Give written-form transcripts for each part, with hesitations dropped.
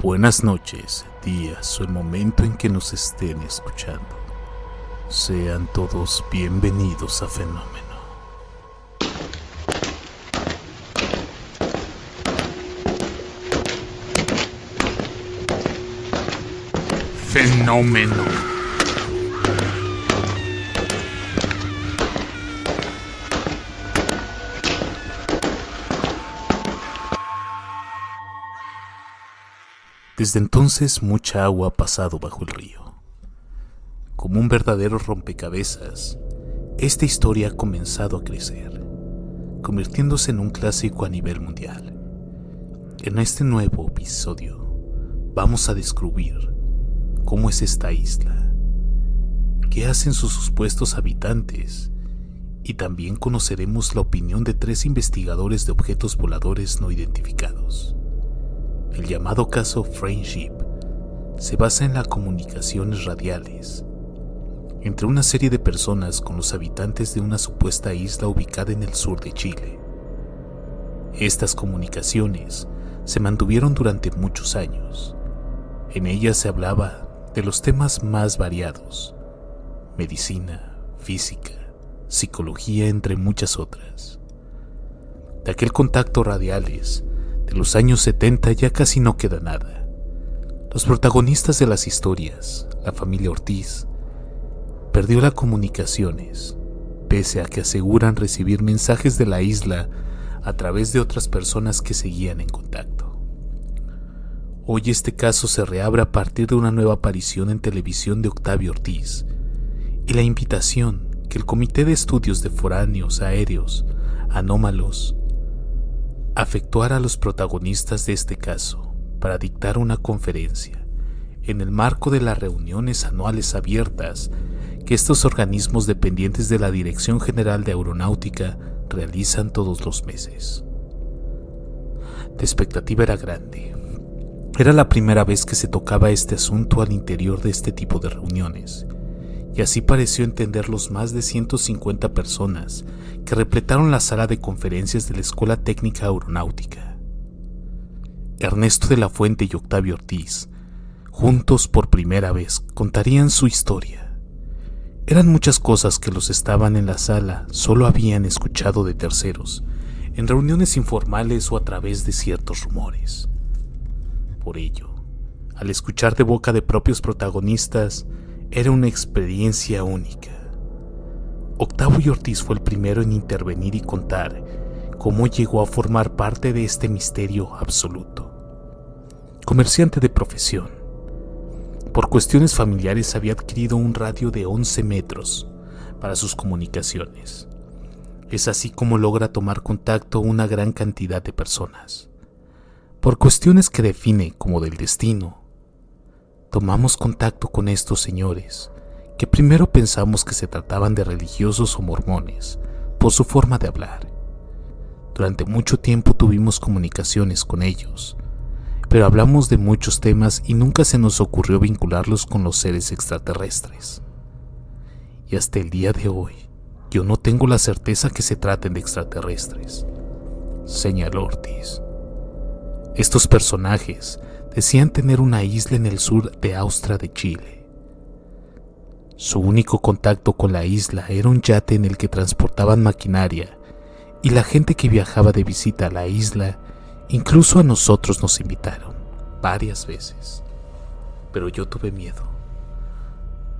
Buenas noches, días o el momento en que nos estén escuchando. Sean todos bienvenidos a Fenómeno. Fenómeno. Desde entonces mucha agua ha pasado bajo el río. Como un verdadero rompecabezas, esta historia ha comenzado a crecer, convirtiéndose en un clásico a nivel mundial. En este nuevo episodio vamos a descubrir cómo es esta isla, qué hacen sus supuestos habitantes, y también conoceremos la opinión de 3 investigadores de objetos voladores no identificados. El llamado caso Friendship se basa en las comunicaciones radiales entre una serie de personas con los habitantes de una supuesta isla ubicada en el sur de Chile. Estas comunicaciones se mantuvieron durante muchos años. En ellas se hablaba de los temas más variados: medicina, física, psicología, entre muchas otras. De aquel contacto radiales de los años 70 ya casi no queda nada. Los protagonistas de las historias, la familia Ortiz, perdió las comunicaciones, pese a que aseguran recibir mensajes de la isla a través de otras personas que seguían en contacto. Hoy este caso se reabre a partir de una nueva aparición en televisión de Octavio Ortiz y la invitación que el Comité de Estudios de Foráneos Aéreos Anómalos efectuara a los protagonistas de este caso para dictar una conferencia en el marco de las reuniones anuales abiertas que estos organismos dependientes de la Dirección General de Aeronáutica realizan todos los meses. La expectativa era grande. Era la primera vez que se tocaba este asunto al interior de este tipo de reuniones, y así pareció entender los más de 150 personas que repletaron la sala de conferencias de la Escuela Técnica Aeronáutica. Ernesto de la Fuente y Octavio Ortiz, juntos por primera vez, contarían su historia. Eran muchas cosas que los estaban en la sala solo habían escuchado de terceros, en reuniones informales o a través de ciertos rumores. Por ello, al escuchar de boca de propios protagonistas, era una experiencia única. Octavio Ortiz fue el primero en intervenir y contar cómo llegó a formar parte de este misterio absoluto. Comerciante de profesión, por cuestiones familiares había adquirido un radio de 11 metros para sus comunicaciones. Es así como logra tomar contacto una gran cantidad de personas. Por cuestiones que define como del destino, tomamos contacto con estos señores, que primero pensamos que se trataban de religiosos o mormones, por su forma de hablar. Durante mucho tiempo tuvimos comunicaciones con ellos, pero hablamos de muchos temas y nunca se nos ocurrió vincularlos con los seres extraterrestres. Y hasta el día de hoy, yo no tengo la certeza que se traten de extraterrestres, señaló Ortiz. Estos personajes decían tener una isla en el sur de Austria de Chile. Su único contacto con la isla era un yate en el que transportaban maquinaria, y la gente que viajaba de visita a la isla, incluso a nosotros nos invitaron varias veces. Pero yo tuve miedo.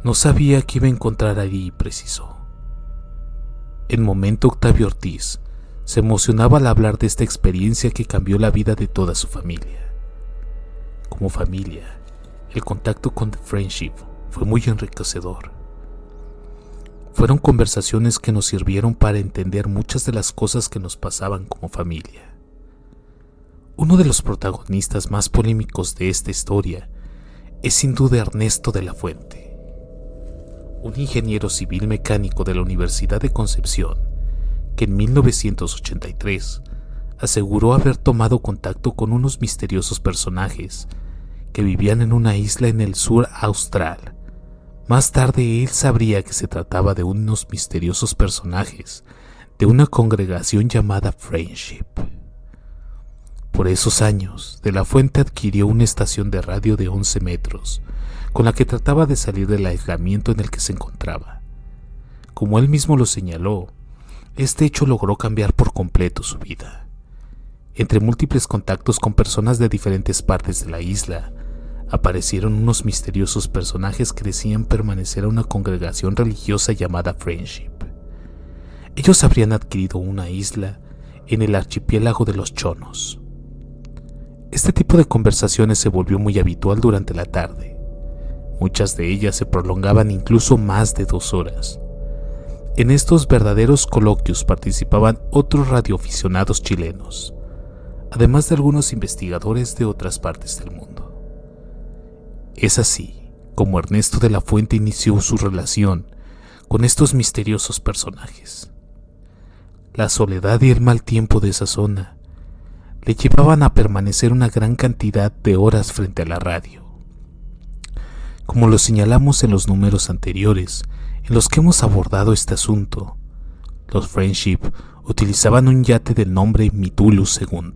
No sabía qué iba a encontrar allí, precisó. En momento Octavio Ortiz se emocionaba al hablar de esta experiencia que cambió la vida de toda su familia. Como familia, el contacto con The Friendship fue muy enriquecedor. Fueron conversaciones que nos sirvieron para entender muchas de las cosas que nos pasaban como familia. Uno de los protagonistas más polémicos de esta historia es sin duda Ernesto de la Fuente, un ingeniero civil mecánico de la Universidad de Concepción, que en 1983 aseguró haber tomado contacto con unos misteriosos personajes que vivían en una isla en el sur austral. Más tarde él sabría que se trataba de unos misteriosos personajes de una congregación llamada Friendship. Por esos años, De la Fuente adquirió una estación de radio de 11 metros, con la que trataba de salir del aislamiento en el que se encontraba. Como él mismo lo señaló, este hecho logró cambiar por completo su vida. Entre múltiples contactos con personas de diferentes partes de la isla, aparecieron unos misteriosos personajes que decían permanecer a una congregación religiosa llamada Friendship. Ellos habrían adquirido una isla en el archipiélago de los Chonos. Este tipo de conversaciones se volvió muy habitual durante la tarde. Muchas de ellas se prolongaban incluso más de 2 horas. En estos verdaderos coloquios participaban otros radioaficionados chilenos, además de algunos investigadores de otras partes del mundo. Es así como Ernesto de la Fuente inició su relación con estos misteriosos personajes. La soledad y el mal tiempo de esa zona le llevaban a permanecer una gran cantidad de horas frente a la radio. Como lo señalamos en los números anteriores en los que hemos abordado este asunto, los Friendship utilizaban un yate del nombre Mitulus II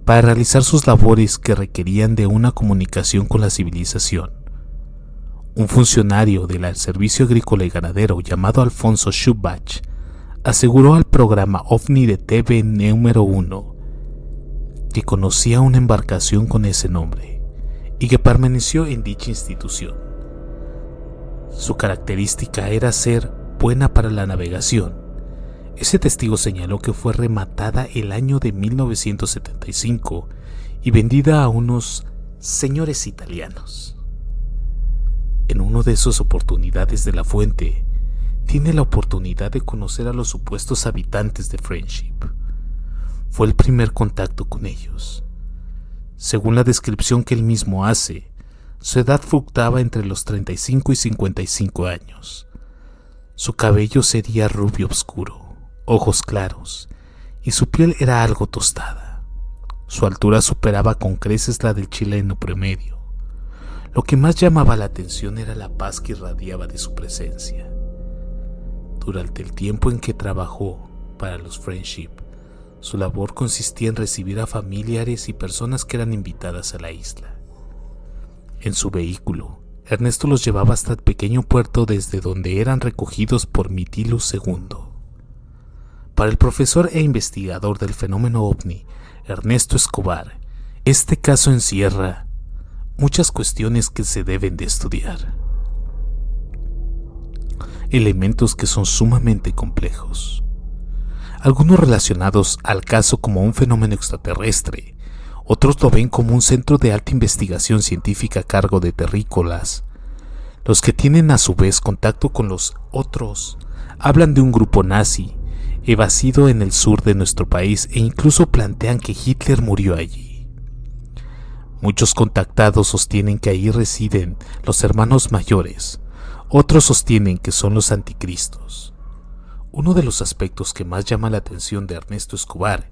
para realizar sus labores que requerían de una comunicación con la civilización. Un funcionario del Servicio Agrícola y Ganadero llamado Alfonso Schubach aseguró al programa OVNI de TV número 1 que conocía una embarcación con ese nombre y que permaneció en dicha institución. Su característica era ser buena para la navegación. Ese testigo señaló que fue rematada el año de 1975 y vendida a unos señores italianos. En una de esas oportunidades, De la Fuente tiene la oportunidad de conocer a los supuestos habitantes de Friendship. Fue el primer contacto con ellos. Según la descripción que él mismo hace, su edad fluctuaba entre los 35 y 55 años. Su cabello sería rubio oscuro, ojos claros, y su piel era algo tostada. Su altura superaba con creces la del chileno promedio. Lo que más llamaba la atención era la paz que irradiaba de su presencia. Durante el tiempo en que trabajó para los Friendship, su labor consistía en recibir a familiares y personas que eran invitadas a la isla. En su vehículo, Ernesto los llevaba hasta el pequeño puerto desde donde eran recogidos por Mitulus II. Para el profesor e investigador del fenómeno OVNI, Ernesto Escobar, este caso encierra muchas cuestiones que se deben de estudiar. Elementos que son sumamente complejos. Algunos relacionados al caso como un fenómeno extraterrestre, otros lo ven como un centro de alta investigación científica a cargo de terrícolas. Los que tienen a su vez contacto con los otros hablan de un grupo nazi evasido en el sur de nuestro país e incluso plantean que Hitler murió allí. Muchos contactados sostienen que ahí residen los hermanos mayores, otros sostienen que son los anticristos. Uno de los aspectos que más llama la atención de Ernesto Escobar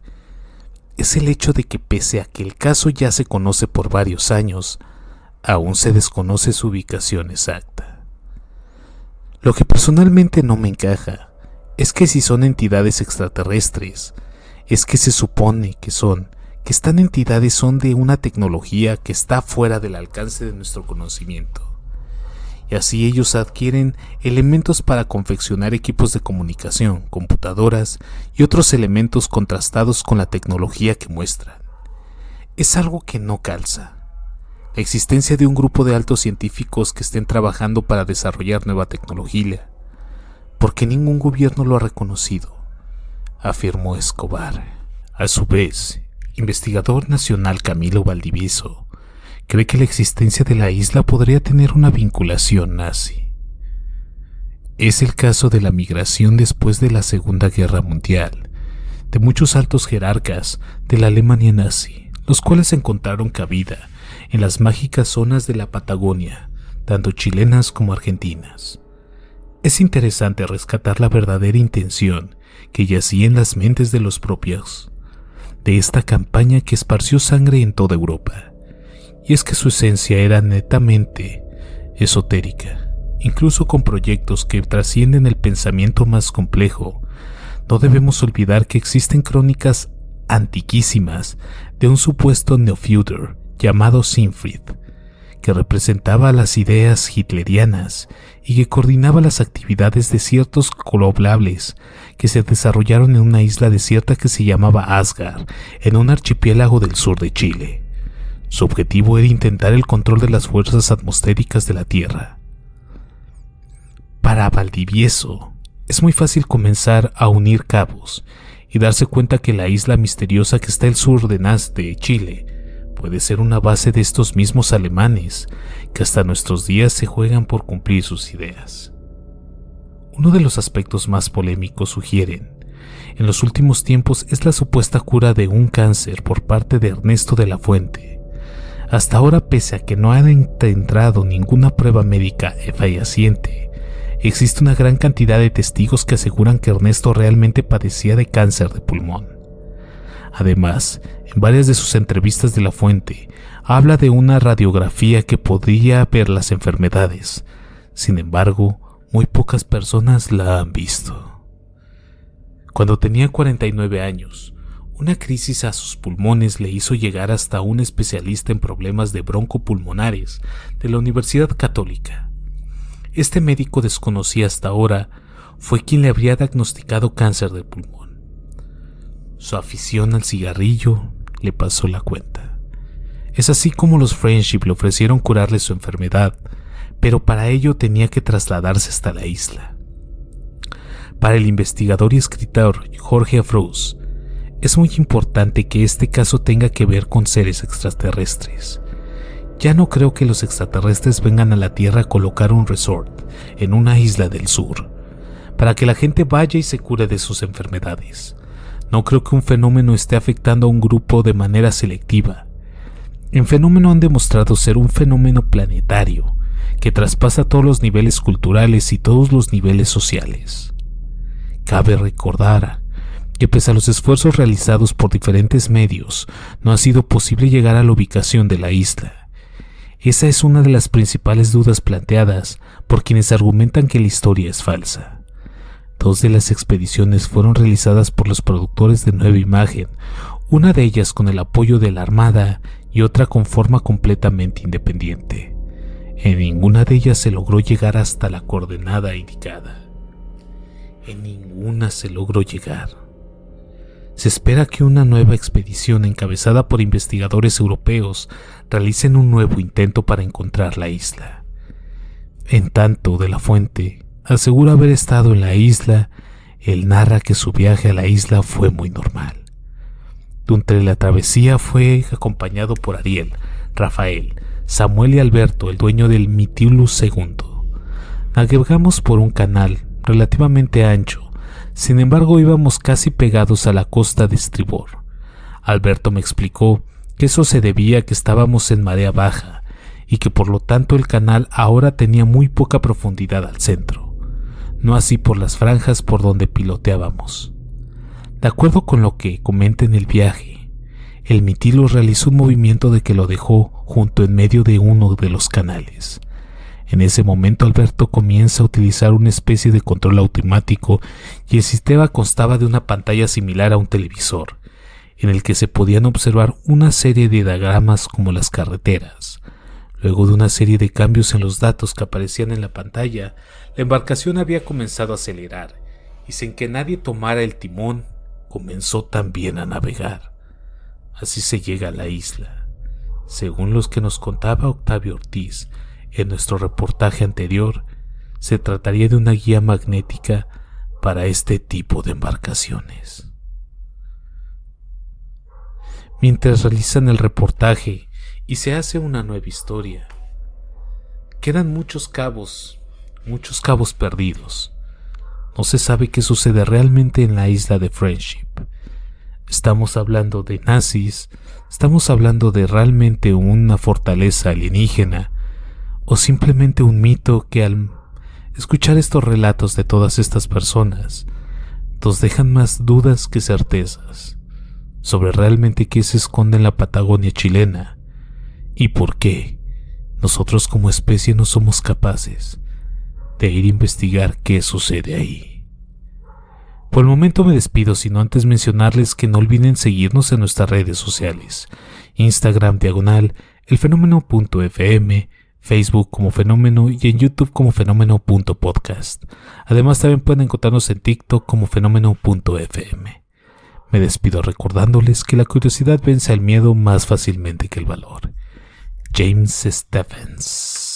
es el hecho de que pese a que el caso ya se conoce por varios años, aún se desconoce su ubicación exacta. Lo que personalmente no me encaja es que si son entidades extraterrestres, es que se supone que estas entidades son de una tecnología que está fuera del alcance de nuestro conocimiento. Y así ellos adquieren elementos para confeccionar equipos de comunicación, computadoras y otros elementos contrastados con la tecnología que muestran. Es algo que no calza. La existencia de un grupo de altos científicos que estén trabajando para desarrollar nueva tecnología, porque ningún gobierno lo ha reconocido, afirmó Escobar. A su vez, investigador nacional Camilo Valdivieso cree que la existencia de la isla podría tener una vinculación nazi. Es el caso de la migración después de la Segunda Guerra Mundial, de muchos altos jerarcas de la Alemania nazi, los cuales encontraron cabida en las mágicas zonas de la Patagonia, tanto chilenas como argentinas. Es interesante rescatar la verdadera intención que yacía en las mentes de los propios de esta campaña que esparció sangre en toda Europa. Y es que su esencia era netamente esotérica, incluso con proyectos que trascienden el pensamiento más complejo. No debemos olvidar que existen crónicas antiquísimas de un supuesto neoführer llamado Siegfried, que representaba las ideas hitlerianas y que coordinaba las actividades de ciertos coloniales que se desarrollaron en una isla desierta que se llamaba Asgard, en un archipiélago del sur de Chile. Su objetivo era intentar el control de las fuerzas atmosféricas de la Tierra. Para Valdivieso, es muy fácil comenzar a unir cabos y darse cuenta que la isla misteriosa que está al sur de Chile puede ser una base de estos mismos alemanes que hasta nuestros días se juegan por cumplir sus ideas. Uno de los aspectos más polémicos sugieren en los últimos tiempos es la supuesta cura de un cáncer por parte de Ernesto de la Fuente. Hasta ahora, pese a que no ha entrado ninguna prueba médica fehaciente, existe una gran cantidad de testigos que aseguran que Ernesto realmente padecía de cáncer de pulmón. Además, en varias de sus entrevistas de la Fuente, habla de una radiografía que podría ver las enfermedades. Sin embargo, muy pocas personas la han visto. Cuando tenía 49 años, una crisis a sus pulmones le hizo llegar hasta un especialista en problemas de broncopulmonares de la Universidad Católica. Este médico desconocido hasta ahora fue quien le habría diagnosticado cáncer de pulmón. Su afición al cigarrillo le pasó la cuenta. Es así como los Friendship le ofrecieron curarle su enfermedad, pero para ello tenía que trasladarse hasta la isla. Para el investigador y escritor Jorge Afrous, es muy importante que este caso tenga que ver con seres extraterrestres. Ya no creo que los extraterrestres vengan a la Tierra a colocar un resort en una isla del sur, para que la gente vaya y se cure de sus enfermedades. No creo que un fenómeno esté afectando a un grupo de manera selectiva. El fenómeno han demostrado ser un fenómeno planetario que traspasa todos los niveles culturales y todos los niveles sociales. Cabe recordar que pese a los esfuerzos realizados por diferentes medios, no ha sido posible llegar a la ubicación de la isla. Esa es una de las principales dudas planteadas por quienes argumentan que la historia es falsa. 2 de las expediciones fueron realizadas por los productores de Nueva Imagen, una de ellas con el apoyo de la Armada y otra con forma completamente independiente. En ninguna de ellas se logró llegar hasta la coordenada indicada. En ninguna se logró llegar. Se espera que una nueva expedición encabezada por investigadores europeos realicen un nuevo intento para encontrar la isla. En tanto, de la Fuente asegura haber estado en la isla. Él narra que su viaje a la isla fue muy normal. Durante la travesía fue acompañado por Ariel, Rafael, Samuel y Alberto, el dueño del Mitilus II. Navegamos por un canal relativamente ancho, sin embargo íbamos casi pegados a la costa de estribor. Alberto me explicó que eso se debía a que estábamos en marea baja y que por lo tanto el canal ahora tenía muy poca profundidad al centro. No así por las franjas por donde piloteábamos. De acuerdo con lo que comenta en el viaje, el Mitilus realizó un movimiento de que lo dejó junto en medio de uno de los canales. En ese momento Alberto comienza a utilizar una especie de control automático y el sistema constaba de una pantalla similar a un televisor, en el que se podían observar una serie de diagramas como las carreteras. Luego de una serie de cambios en los datos que aparecían en la pantalla, la embarcación había comenzado a acelerar y sin que nadie tomara el timón, comenzó también a navegar. Así se llega a la isla. Según los que nos contaba Octavio Ortiz en nuestro reportaje anterior, se trataría de una guía magnética para este tipo de embarcaciones. Mientras realizan el reportaje y se hace una nueva historia, quedan muchos cabos perdidos. No se sabe qué sucede realmente en la isla de Friendship. Estamos hablando de nazis, estamos hablando de realmente una fortaleza alienígena, o simplemente un mito que al escuchar estos relatos de todas estas personas nos dejan más dudas que certezas sobre realmente qué se esconde en la Patagonia chilena y por qué nosotros como especie no somos capaces de ir a investigar qué sucede ahí. Por el momento me despido, sino antes mencionarles que no olviden seguirnos en nuestras redes sociales: Instagram /elfenómeno.fm, Facebook como Fenómeno y en YouTube como Fenómeno.podcast. Además también pueden encontrarnos en TikTok como Fenómeno.fm. Me despido recordándoles que la curiosidad vence al miedo más fácilmente que el valor. James Stephens.